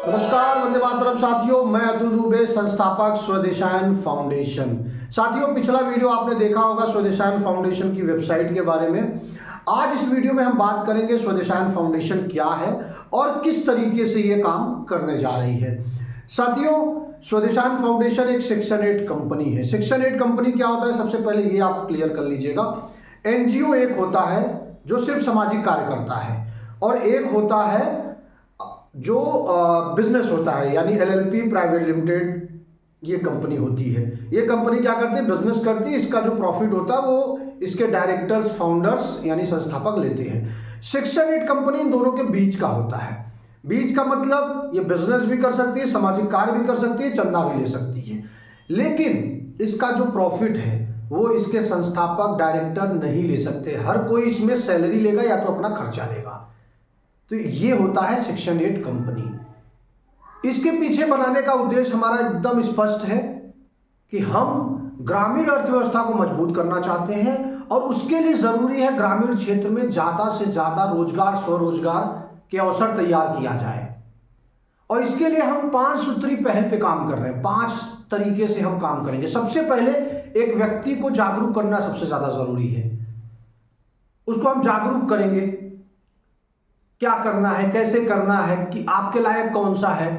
नमस्कार, वंदे मातरम साथियों। मैं अतुल दुबे, संस्थापक स्वदेशायन फाउंडेशन। साथियों, पिछला वीडियो आपने देखा होगा स्वदेशायन फाउंडेशन की वेबसाइट के बारे में। आज इस वीडियो में हम बात करेंगे स्वदेशायन फाउंडेशन क्या है और किस तरीके से ये काम करने जा रही है। साथियों, स्वदेशायन फाउंडेशन एक सेक्शन 8 कंपनी है। सेक्शन 8 कंपनी क्या होता है, सबसे पहले ये आप क्लियर कर लीजिएगा। एनजीओ एक होता है जो सिर्फ सामाजिक कार्य करता है, और एक होता है जो बिजनेस होता है, यानी एलएलपी प्राइवेट लिमिटेड ये कंपनी होती है। ये कंपनी क्या करती है, बिजनेस करती है। इसका जो प्रॉफिट होता है वो इसके डायरेक्टर्स, फाउंडर्स यानी संस्थापक लेते हैं। सेक्शन 8 कंपनी इन दोनों के बीच का होता है। बीच का मतलब ये बिजनेस भी कर सकती है, सामाजिक कार्य भी कर सकती है, चंदा भी ले सकती है, लेकिन इसका जो प्रॉफिट है वो इसके संस्थापक डायरेक्टर नहीं ले सकते। हर कोई इसमें सैलरी लेगा या तो अपना खर्चा लेगा। तो ये होता है सेक्शन 8 कंपनी। इसके पीछे बनाने का उद्देश्य हमारा एकदम स्पष्ट है कि हम ग्रामीण अर्थव्यवस्था को मजबूत करना चाहते हैं, और उसके लिए जरूरी है ग्रामीण क्षेत्र में ज्यादा से ज्यादा रोजगार, स्वरोजगार के अवसर तैयार किया जाए। और इसके लिए हम 5 सूत्री पहल पे काम कर रहे हैं। 5 तरीके से हम काम करेंगे। सबसे पहले एक व्यक्ति को जागरूक करना सबसे ज्यादा जरूरी है। उसको हम जागरूक करेंगे, क्या करना है, कैसे करना है, कि आपके लायक कौन सा है।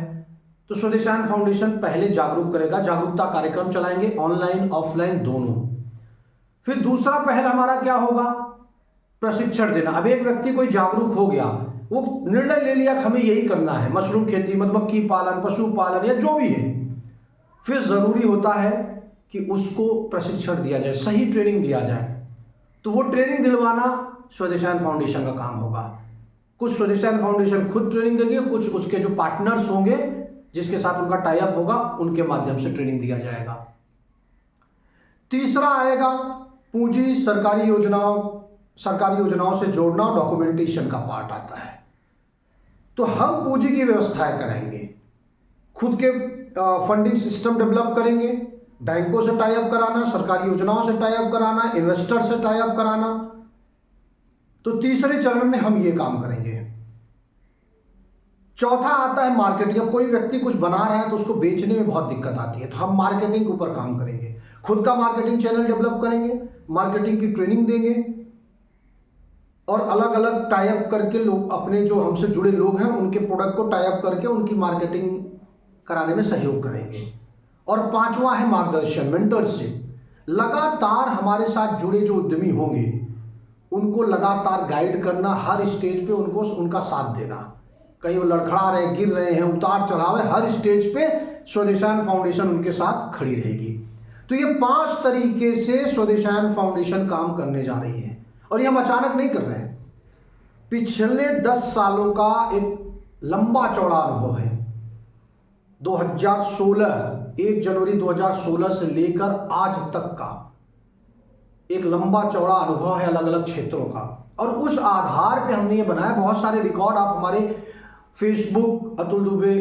तो स्वदेशायन फाउंडेशन पहले जागरूक करेगा, जागरूकता कार्यक्रम चलाएंगे, ऑनलाइन ऑफलाइन दोनों। फिर दूसरा पहल हमारा क्या होगा, प्रशिक्षण देना। अब एक व्यक्ति कोई जागरूक हो गया, वो निर्णय ले लिया कि हमें यही करना है, मशरूम खेती, मधुमक्खी पालन, पशुपालन या जो भी है, फिर जरूरी होता है कि उसको प्रशिक्षण दिया जाए, सही ट्रेनिंग दिया जाए। तो वो ट्रेनिंग दिलवाना स्वदेशायन फाउंडेशन का काम होगा। कुछ स्वदेशायन फाउंडेशन खुद ट्रेनिंग देगी, कुछ उसके जो पार्टनर्स होंगे जिसके साथ उनका टाई अप होगा उनके माध्यम से ट्रेनिंग दिया जाएगा। तीसरा आएगा पूंजी, सरकारी योजनाओं से जोड़ना, डॉक्यूमेंटेशन का पार्ट आता है। तो हम पूंजी की व्यवस्थाएं करेंगे, खुद के फंडिंग सिस्टम डेवलप करेंगे, बैंकों से टाई अप कराना, सरकारी योजनाओं से टाई अप कराना, इन्वेस्टर से टाई अप कराना। तो तीसरे चरण में हम ये काम करेंगे। चौथा आता है मार्केटिंग। अब कोई व्यक्ति कुछ बना रहा है तो उसको बेचने में बहुत दिक्कत आती है, तो हम मार्केटिंग के ऊपर काम करेंगे। खुद का मार्केटिंग चैनल डेवलप करेंगे, मार्केटिंग की ट्रेनिंग देंगे, और अलग अलग टाई अप करके लोग, अपने जो हमसे जुड़े लोग हैं उनके प्रोडक्ट को टाई अप करके उनकी मार्केटिंग कराने में सहयोग करेंगे। और पांचवा है मार्गदर्शन, मेंटरशिप। लगातार हमारे साथ जुड़े जो उद्यमी होंगे उनको लगातार गाइड करना, हर स्टेज पे उनको उनका साथ देना। कहीं वो लड़खड़ा रहे, गिर रहे हैं, उतार चढ़ाव है, हर स्टेज पे स्वदेशायन फाउंडेशन उनके साथ खड़ी रहेगी। तो ये 5 तरीके से स्वदेशायन फाउंडेशन काम करने जा रही है, और ये हम अचानक नहीं कर रहे हैं। पिछले 10 सालों का एक लंबा चौड़ा अनुभव है। 2016, 1 जनवरी 2016 से लेकर आज तक का एक लंबा चौड़ा अनुभव है अलग अलग क्षेत्रों का, और उस आधार पे हमने ये बनाया। बहुत सारे रिकॉर्ड आप हमारे फेसबुक, अतुल दुबे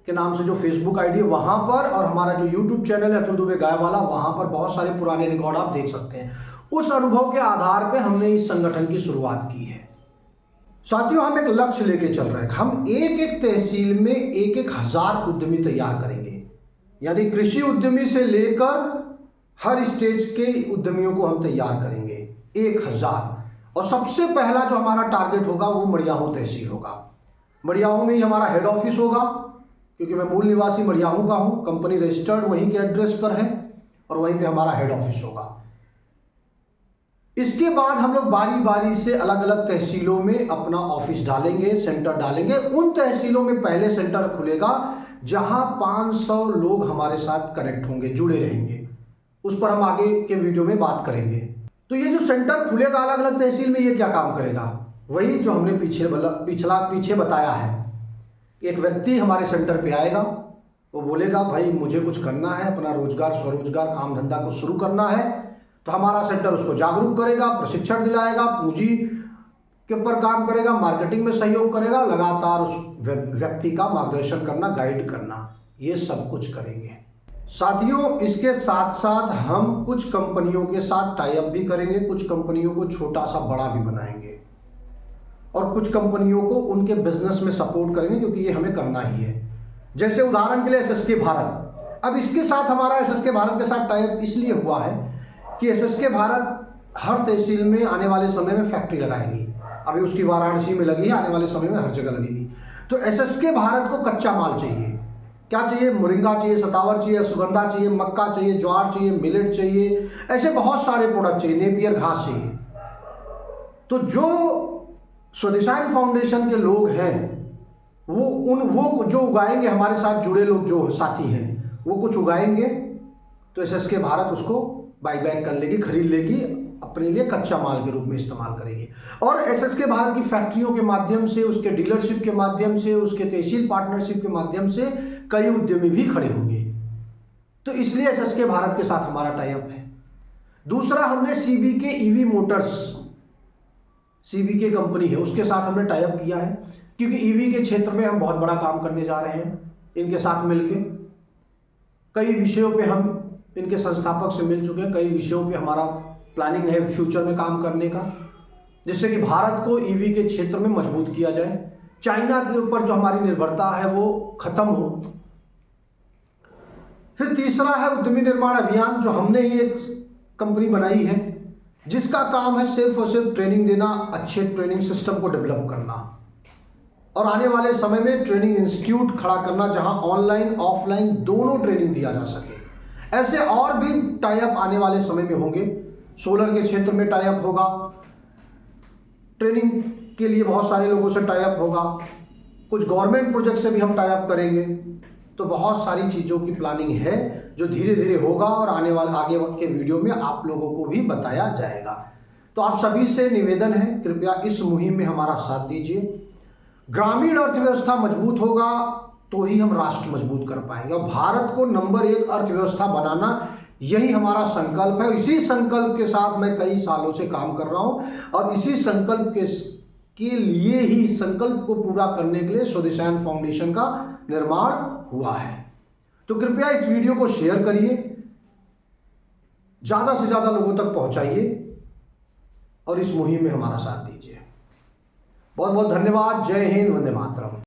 के नाम से जो फेसबुक आईडी है वहां पर, और हमारा जो यूट्यूब चैनल है अतुल दुबे गाय वाला, वहां पर बहुत सारे पुराने रिकॉर्ड आप देख सकते हैं। उस अनुभव के आधार पे हमने इस संगठन की शुरुआत की है। साथियों, हम एक लक्ष्य लेके चल रहे हैं। हम एक एक तहसील में 1,000 उद्यमी तैयार करेंगे, यानी कृषि उद्यमी से लेकर हर स्टेज के उद्यमियों को हम तैयार करेंगे 1,000। और सबसे पहला जो हमारा टारगेट होगा वो मड़ियाहू तहसील होगा। मड़ियाहू में ही हमारा हेड ऑफिस होगा, क्योंकि मैं मूल निवासी मड़ियाहू का हूँ। कंपनी रजिस्टर्ड वहीं के एड्रेस पर है, और वहीं पे हमारा हेड ऑफिस होगा। इसके बाद हम लोग बारी बारी से अलग अलग तहसीलों में अपना ऑफिस डालेंगे, सेंटर डालेंगे। उन तहसीलों में पहले सेंटर खुलेगा जहां 500 लोग हमारे साथ कनेक्ट होंगे, जुड़े रहेंगे। उस पर हम आगे के वीडियो में बात करेंगे। तो ये जो सेंटर खुलेगा अलग अलग तहसील में, ये क्या काम करेगा, वही जो हमने पीछे बताया है। एक व्यक्ति हमारे सेंटर पे आएगा, वो बोलेगा भाई मुझे कुछ करना है, अपना रोजगार, स्वरोजगार, काम धंधा को शुरू करना है। तो हमारा सेंटर उसको जागरूक करेगा, प्रशिक्षण दिलाएगा, पूंजी के ऊपर काम करेगा, मार्केटिंग में सहयोग करेगा, लगातार उस व्यक्ति का मार्गदर्शन करना, गाइड करना, ये सब कुछ करेंगे। साथियों, इसके साथ साथ हम कुछ कंपनियों के साथ टाई अप भी करेंगे, कुछ कंपनियों को छोटा सा बड़ा भी बनाएंगे, और कुछ कंपनियों को उनके बिजनेस में सपोर्ट करेंगे, क्योंकि ये हमें करना ही है। जैसे उदाहरण के लिए एसएसके भारत। अब इसके साथ हमारा एसएसके भारत के साथ टाइप इसलिए हुआ है कि एसएसके भारत हर तहसील में आने वाले समय में फैक्ट्री लगाएगी। अभी उसकी वाराणसी में लगी है, आने वाले समय में हर जगह लगेगी। तो एसएसके भारत को कच्चा माल चाहिए। क्या चाहिए? मोरिंगा चाहिए, सतावर चाहिए, सुगंधा चाहिए, मक्का चाहिए, ज्वार चाहिए, मिलेट चाहिए, ऐसे बहुत सारे प्रोडक्ट चाहिए, नेपियर घास चाहिए। तो जो स्वदेशायन फाउंडेशन के लोग हैं वो जो उगाएंगे, हमारे साथ जुड़े लोग जो साथी हैं वो कुछ उगाएंगे, तो एसएसके भारत उसको बाई बैक कर लेगी, खरीद लेगी, अपने लिए कच्चा माल के रूप में इस्तेमाल करेगी। और एसएसके भारत की फैक्ट्रियों के माध्यम से, उसके डीलरशिप के माध्यम से, उसके तहसील पार्टनरशिप के माध्यम से कई उद्यमी भी खड़े होंगे। तो इसलिए एसएसके भारत के साथ हमारा टाई अप है। दूसरा, हमने सीबीके ईवी मोटर्स, सीबीके कंपनी है, उसके साथ हमने टाई अप किया है, क्योंकि ईवी के क्षेत्र में हम बहुत बड़ा काम करने जा रहे हैं। इनके साथ मिलके कई विषयों पे हम इनके संस्थापक से मिल चुके हैं, कई विषयों पे हमारा प्लानिंग है फ्यूचर में काम करने का, जिससे कि भारत को ईवी के क्षेत्र में मजबूत किया जाए, चाइना के ऊपर जो हमारी निर्भरता है वो खत्म हो। फिर तीसरा है उद्यमी निर्माण अभियान, जो हमने ही एक कंपनी बनाई है, जिसका काम है सिर्फ और सिर्फ ट्रेनिंग देना, अच्छे ट्रेनिंग सिस्टम को डेवलप करना और आने वाले समय में ट्रेनिंग इंस्टीट्यूट खड़ा करना, जहां ऑनलाइन ऑफलाइन दोनों ट्रेनिंग दिया जा सके। ऐसे और भी टाई अप आने वाले समय में होंगे। सोलर के क्षेत्र में टाई अप होगा, ट्रेनिंग के लिए बहुत सारे लोगों से टाई अप होगा, कुछ गवर्नमेंट प्रोजेक्ट से भी हम टाई अप करेंगे। तो बहुत सारी चीज़ों की प्लानिंग है जो धीरे धीरे होगा और आने वाले आगे वक्त के वीडियो में आप लोगों को भी बताया जाएगा। तो आप सभी से निवेदन है, कृपया इस मुहिम में हमारा साथ दीजिए। ग्रामीण अर्थव्यवस्था मजबूत होगा तो ही हम राष्ट्र मजबूत कर पाएंगे, और भारत को नंबर 1 अर्थव्यवस्था बनाना, यही हमारा संकल्प है। इसी संकल्प के साथ मैं कई सालों से काम कर रहा हूं, और इसी संकल्प के लिए ही, संकल्प को पूरा करने के लिए स्वदेशायन फाउंडेशन का निर्माण हुआ है। तो कृपया इस वीडियो को शेयर करिए, ज्यादा से ज्यादा लोगों तक पहुंचाइए और इस मुहिम में हमारा साथ दीजिए। बहुत बहुत धन्यवाद। जय हिंद, वंदे मातरम।